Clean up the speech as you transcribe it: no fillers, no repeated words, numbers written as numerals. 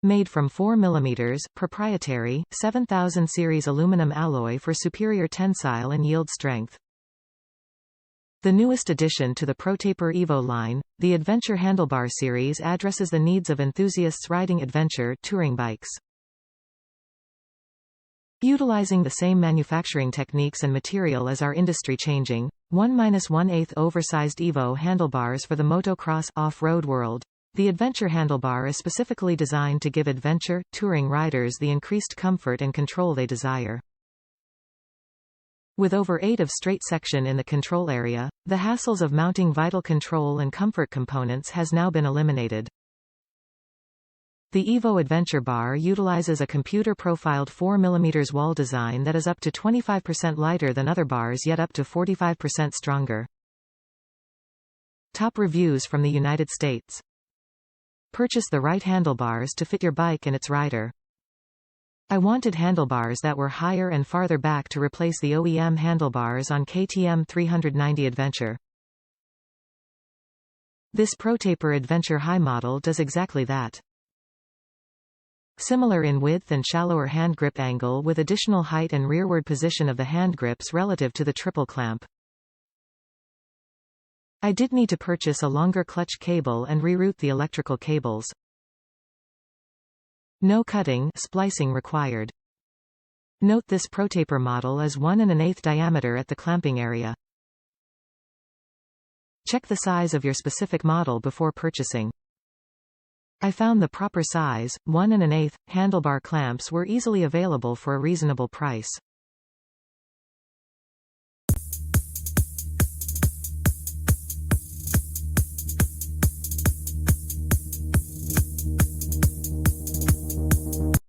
Made from 4 mm, proprietary, 7000 series aluminum alloy for superior tensile and yield strength. The newest addition to the ProTaper EVO line, the Adventure Handlebar series addresses the needs of enthusiasts riding adventure touring bikes. Utilizing the same manufacturing techniques and material as our industry-changing 1-1/8 oversized EVO handlebars for the motocross off-road world, the Adventure Handlebar is specifically designed to give adventure touring riders the increased comfort and control they desire. With over 8 of straight section in the control area, the hassles of mounting vital control and comfort components has now been eliminated. The EVO Adventure bar utilizes a computer-profiled 4 mm wall design that is up to 25% lighter than other bars yet up to 45% stronger. Top reviews from the United States. Purchase the right handlebars to fit your bike and its rider. I wanted handlebars that were higher and farther back to replace the OEM handlebars on KTM 390 Adventure. This ProTaper Adventure High model does exactly that. Similar in width and shallower hand grip angle with additional height and rearward position of the hand grips relative to the triple clamp. I did need to purchase a longer clutch cable and reroute the electrical cables. No cutting, splicing required. Note this ProTaper model is 1 1/8 diameter at the clamping area. Check the size of your specific model before purchasing. I found the proper size, 1 1/8, handlebar clamps were easily available for a reasonable price.